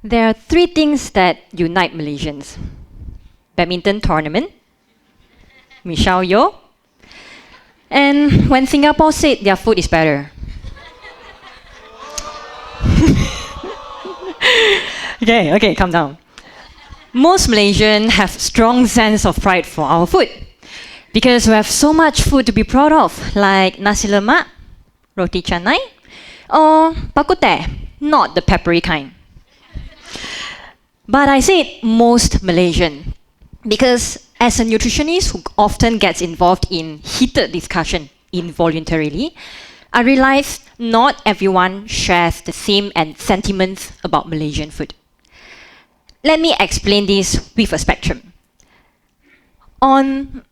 There are three things that unite Malaysians. Badminton tournament, Michelle Yeoh, and when Singapore said their food is better. Okay, calm down. Most Malaysians have strong sense of pride for our food because we have so much food to be proud of, like nasi lemak, roti canai, or bak kut teh, not the peppery kind. But I said most Malaysian because as a nutritionist who often gets involved in heated discussion involuntarily, I realized not everyone shares the same sentiments about Malaysian food. Let me explain this with a spectrum. On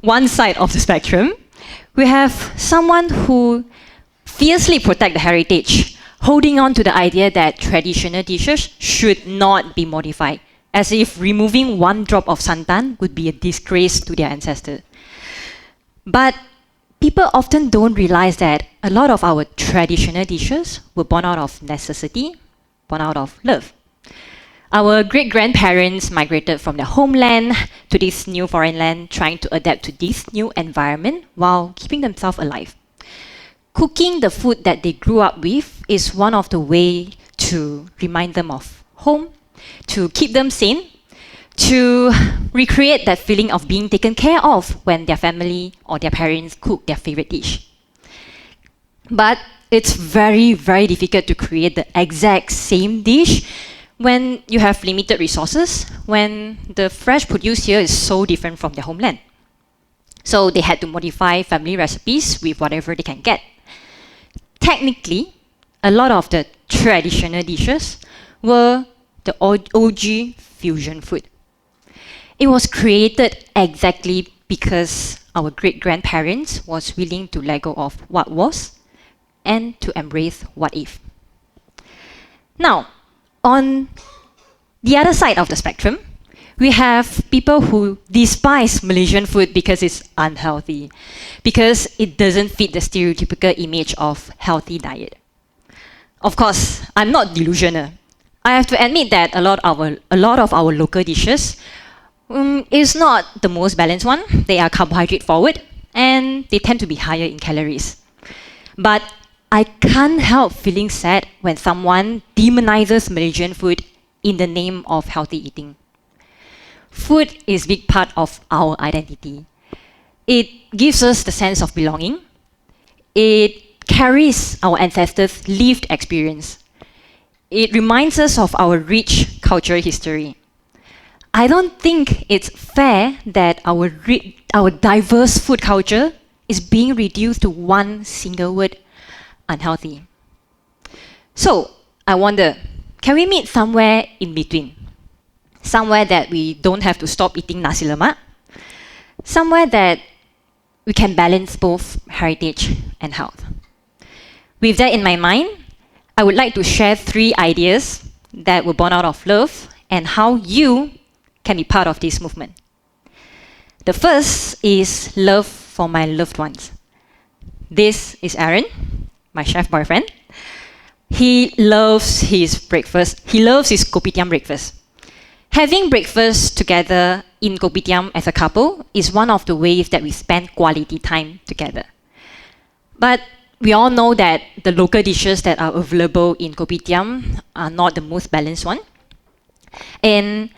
one side of the spectrum, we have someone who fiercely protects the heritage, holding on to the idea that traditional dishes should not be modified, as if removing one drop of santan would be a disgrace to their ancestor. But people often don't realize that a lot of our traditional dishes were born out of necessity, born out of love. Our great-grandparents migrated from their homeland to this new foreign land, trying to adapt to this new environment while keeping themselves alive. Cooking the food that they grew up with is one of the ways to remind them of home, to keep them sane, to recreate that feeling of being taken care of when their family or their parents cook their favorite dish. But it's very, very difficult to create the exact same dish when you have limited resources, when the fresh produce here is so different from their homeland. So they had to modify family recipes with whatever they can get. Technically, a lot of the traditional dishes were the OG fusion food. It was created exactly because our great-grandparents was willing to let go of what was and to embrace what if. Now, on the other side of the spectrum, we have people who despise Malaysian food because it's unhealthy, because it doesn't fit the stereotypical image of healthy diet. Of course, I'm not delusional. I have to admit that a lot of our local dishes is not the most balanced one. They are carbohydrate forward and they tend to be higher in calories. But I can't help feeling sad when someone demonizes Malaysian food in the name of healthy eating. Food is a big part of our identity. It gives us the sense of belonging. It carries our ancestors' lived experience. It reminds us of our rich cultural history. I don't think it's fair that our diverse food culture is being reduced to one single word, unhealthy. So, I wonder, can we meet somewhere in between? Somewhere that we don't have to stop eating nasi lemak? Somewhere that we can balance both heritage and health? With that in my mind, I would like to share 3 ideas that were born out of love and how you can be part of this movement. The first is love for my loved ones. This is Aaron, my chef boyfriend. He loves his breakfast. He loves his kopitiam breakfast. Having breakfast together in kopitiam as a couple is one of the ways that we spend quality time together. But we all know that the local dishes that are available in kopitiam are not the most balanced one. And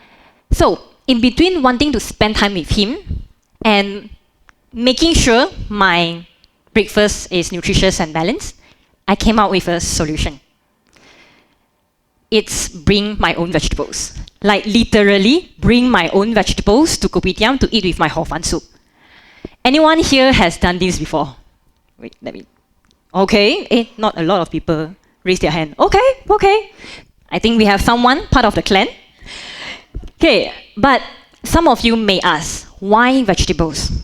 so, in between wanting to spend time with him and making sure my breakfast is nutritious and balanced, I came up with a solution. It's bring my own vegetables. Like literally bring my own vegetables to kopitiam to eat with my hor fun soup. Anyone here has done this before? Wait, let me. Okay, not a lot of people raise their hand. Okay. I think we have someone part of the clan. Okay, but some of you may ask, why vegetables?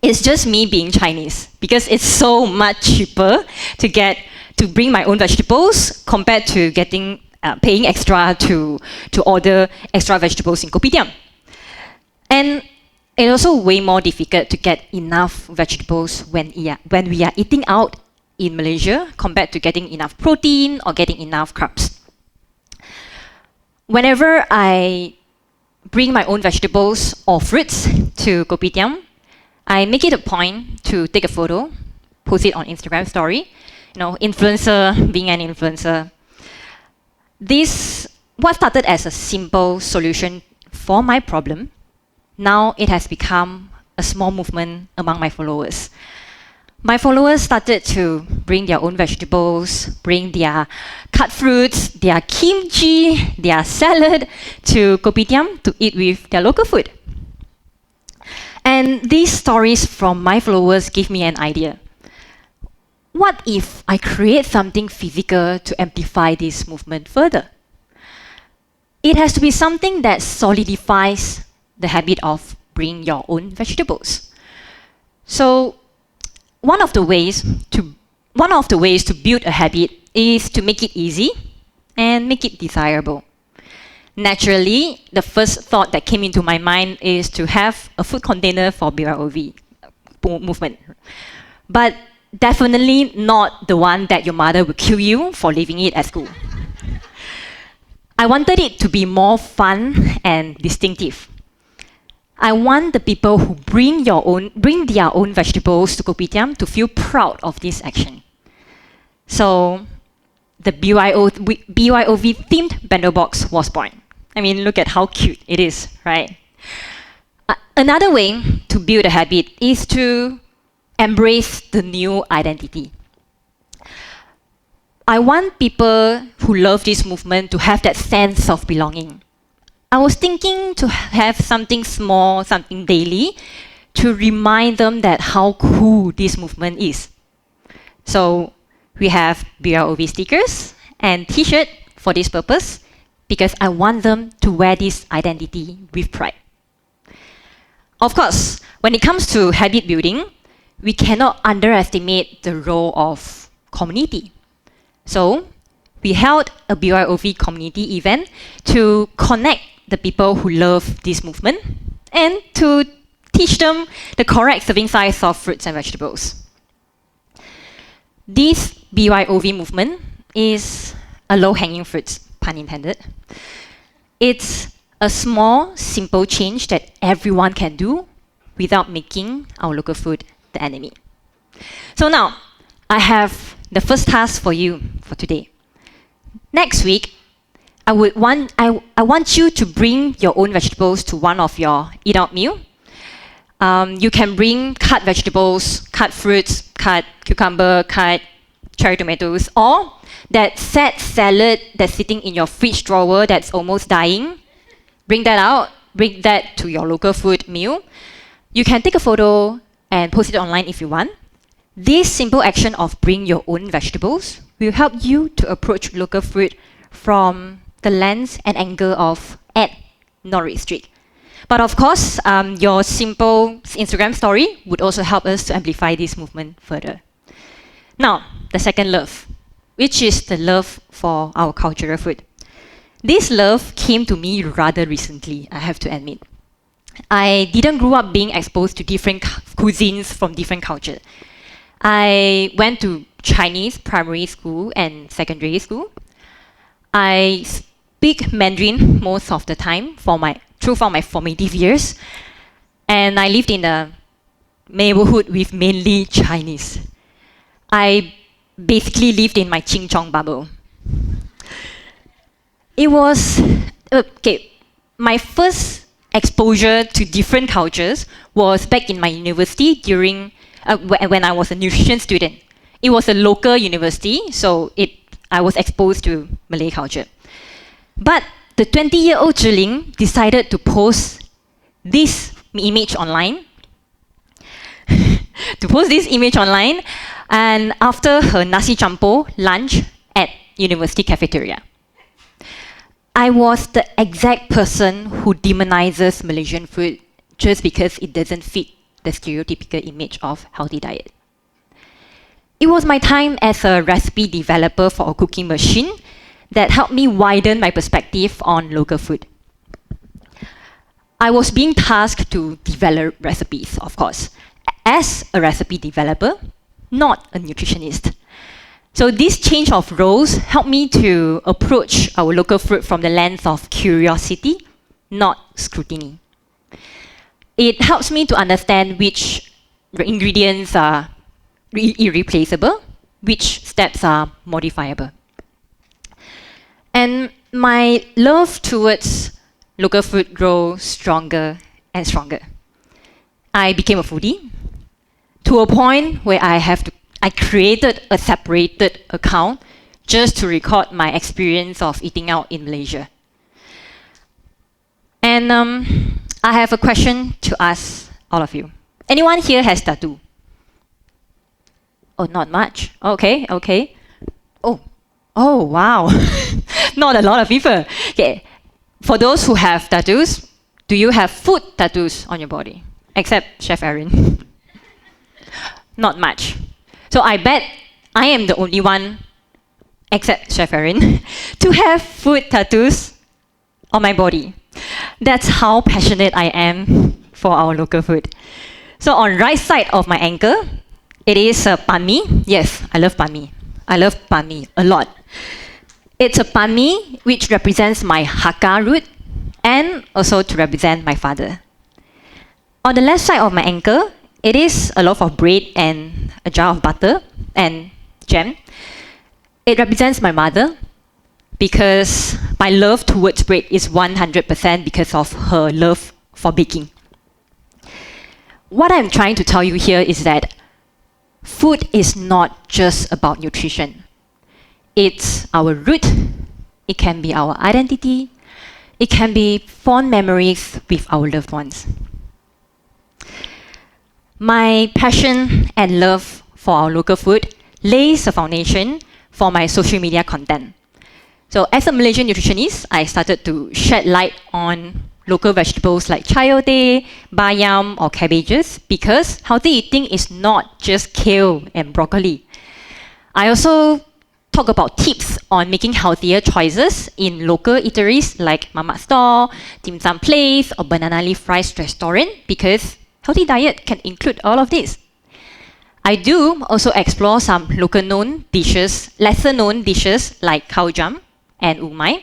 It's just me being Chinese because it's so much cheaper to bring my own vegetables compared to paying extra to order extra vegetables in kopitiam. And it's also way more difficult to get enough vegetables when we are eating out in Malaysia compared to getting enough protein or getting enough carbs. Whenever I bring my own vegetables or fruits to kopitiam, I make it a point to take a photo, post it on Instagram story. You know, influencer, being an influencer. What started as a simple solution for my problem, now it has become a small movement among my followers. My followers started to bring their own vegetables, bring their cut fruits, their kimchi, their salad to kopitiam to eat with their local food. And these stories from my followers give me an idea. What if I create something physical to amplify this movement further? It has to be something that solidifies the habit of bring your own vegetables. So one of the ways to build a habit is to make it easy and make it desirable. Naturally, the first thought that came into my mind is to have a food container for BYOV movement. But definitely not the one that your mother will kill you for leaving it at school. I wanted it to be more fun and distinctive. I want the people who bring their own vegetables to kopitiam to feel proud of this action. So the BYOV themed bento box was born. I mean, look at how cute it is, right? Another way to build a habit is to embrace the new identity. I want people who love this movement to have that sense of belonging. I was thinking to have something small, something daily, to remind them that how cool this movement is. So we have BYOV stickers and t-shirt for this purpose, because I want them to wear this identity with pride. Of course, when it comes to habit building, we cannot underestimate the role of community. So we held a BYOV community event to connect the people who love this movement and to teach them the correct serving size of fruits and vegetables. This BYOV movement is a low-hanging fruit, pun intended. It's a small, simple change that everyone can do without making our local food the enemy. So now, I have the first task for you for today. Next week, I want you to bring your own vegetables to one of your eat-out meal. You can bring cut vegetables, cut fruits, cut cucumber, cut cherry tomatoes, or that sad salad that's sitting in your fridge drawer that's almost dying. Bring that out, bring that to your local food meal. You can take a photo and post it online if you want. This simple action of bring your own vegetables will help you to approach local food from the lens and angle of at Norwich Street. But of course, your simple Instagram story would also help us to amplify this movement further. Now, the second love, which is the love for our cultural food. This love came to me rather recently, I have to admit. I didn't grow up being exposed to different cuisines from different cultures. I went to Chinese primary school and secondary school. I speak Mandarin most of the time throughout my formative years. And I lived in a neighborhood with mainly Chinese. I basically lived in my Ching Chong bubble. It was, my first exposure to different cultures was back in my university during when I was a nutrition student. It was a local university, so I was exposed to Malay culture. But the 20-year-old Zhi Ling decided to post this image online. And after her nasi campur lunch at university cafeteria. I was the exact person who demonizes Malaysian food just because it doesn't fit the stereotypical image of healthy diet. It was my time as a recipe developer for a cooking machine that helped me widen my perspective on local food. I was being tasked to develop recipes, of course, as a recipe developer, not a nutritionist. So this change of roles helped me to approach our local fruit from the lens of curiosity, not scrutiny. It helps me to understand which ingredients are irreplaceable, which steps are modifiable. And my love towards local food grows stronger and stronger. I became a foodie to a point where I created a separated account just to record my experience of eating out in Malaysia. And I have a question to ask all of you. Anyone here has tattoo? Oh, not much. Okay. Oh, wow. Not a lot of people. Okay. For those who have tattoos, do you have food tattoos on your body? Except Chef Erin. Not much. So I bet I am the only one, except Chef Erin, to have food tattoos on my body. That's how passionate I am for our local food. So on right side of my ankle, it is a banh mi. Yes, I love banh mi. I love banh mi a lot. It's a banh mi which represents my Hakka root and also to represent my father. On the left side of my ankle, it is a loaf of bread and a jar of butter and jam. It represents my mother because my love towards bread is 100% because of her love for baking. What I'm trying to tell you here is that food is not just about nutrition. It's our root, it can be our identity, it can be fond memories with our loved ones. My passion and love for our local food lays a foundation for my social media content. So as a Malaysian nutritionist, I started to shed light on local vegetables like chayote, bayam or cabbages because healthy eating is not just kale and broccoli. I also talk about tips on making healthier choices in local eateries like Mamak Store, Dim Sum Place or Banana Leaf Rice Restaurant because healthy diet can include all of this. I do also explore some local known dishes, lesser known dishes like khao jam and umai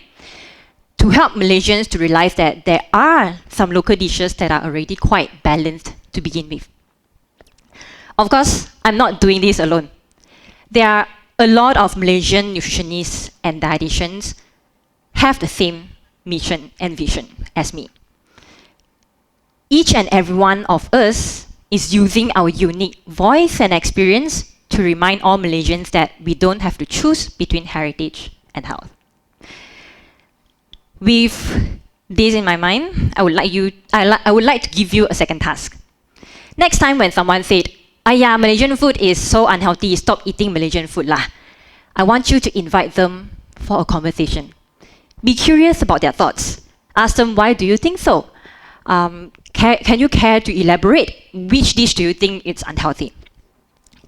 to help Malaysians to realize that there are some local dishes that are already quite balanced to begin with. Of course, I'm not doing this alone. There are a lot of Malaysian nutritionists and dietitians have the same mission and vision as me. Each and every one of us is using our unique voice and experience to remind all Malaysians that we don't have to choose between heritage and health. With this in my mind, I would like to give you a second task. Next time when someone said, "Ayah, Malaysian food is so unhealthy, stop eating Malaysian food lah," I want you to invite them for a conversation. Be curious about their thoughts. Ask them, why do you think so? Can you care to elaborate? Which dish do you think is unhealthy?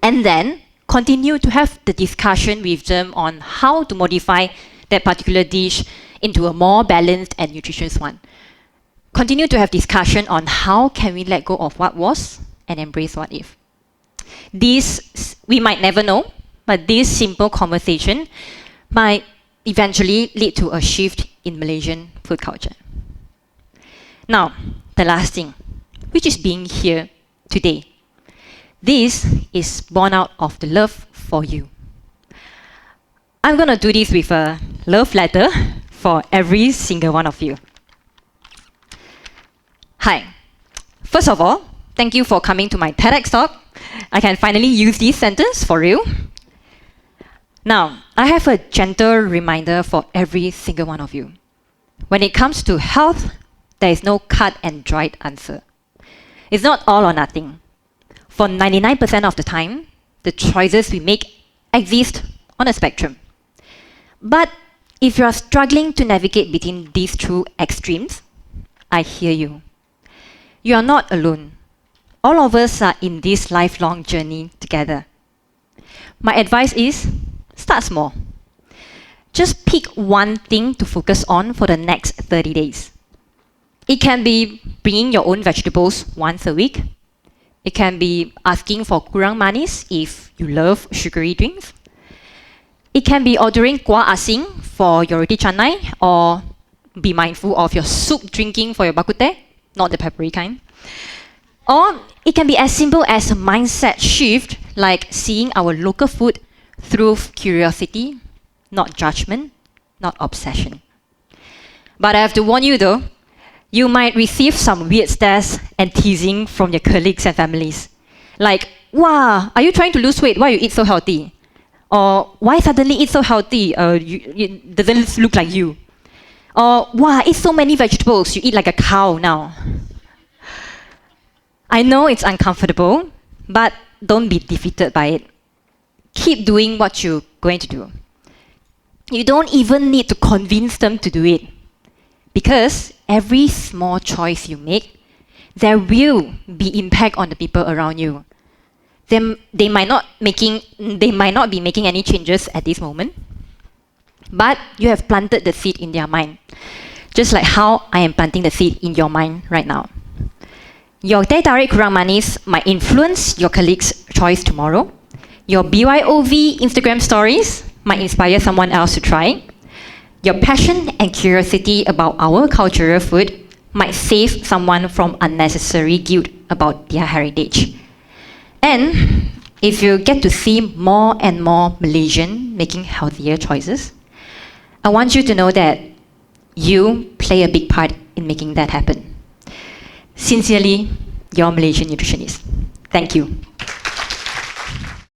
And then continue to have the discussion with them on how to modify that particular dish into a more balanced and nutritious one. Continue to have discussion on how can we let go of what was and embrace what if. This, we might never know, but this simple conversation might eventually lead to a shift in Malaysian food culture. Now, the last thing, which is being here today. This is born out of the love for you. I'm going to do this with a love letter for every single one of you. Hi. First of all, thank you for coming to my TEDx talk. I can finally use this sentence for real. Now, I have a gentle reminder for every single one of you. When it comes to health, there is no cut and dried answer. It's not all or nothing. For 99% of the time, the choices we make exist on a spectrum. But if you are struggling to navigate between these two extremes, I hear you. You are not alone. All of us are in this lifelong journey together. My advice is, start small. Just pick one thing to focus on for the next 30 days. It can be bringing your own vegetables once a week. It can be asking for kurang manis if you love sugary drinks. It can be ordering kuah asing for your roti canai, or be mindful of your soup drinking for your bak kut teh, not the peppery kind. Or it can be as simple as a mindset shift, like seeing our local food through curiosity, not judgment, not obsession. But I have to warn you though, you might receive some weird stares and teasing from your colleagues and families. Like, wow, are you trying to lose weight? Why you eat so healthy? Or why suddenly eat so healthy? It doesn't look like you. Or wow, eat so many vegetables, you eat like a cow now. I know it's uncomfortable, but don't be defeated by it. Keep doing what you're going to do. You don't even need to convince them to do it. Because every small choice you make, there will be impact on the people around you. They might not be making any changes at this moment, but you have planted the seed in their mind. Just like how I am planting the seed in your mind right now. Your teh tarik kurang manis might influence your colleagues' choice tomorrow. Your BYOV Instagram stories might inspire someone else to try. Your passion and curiosity about our cultural food might save someone from unnecessary guilt about their heritage. And if you get to see more and more Malaysian making healthier choices, I want you to know that you play a big part in making that happen. Sincerely, your Malaysian nutritionist. Thank you.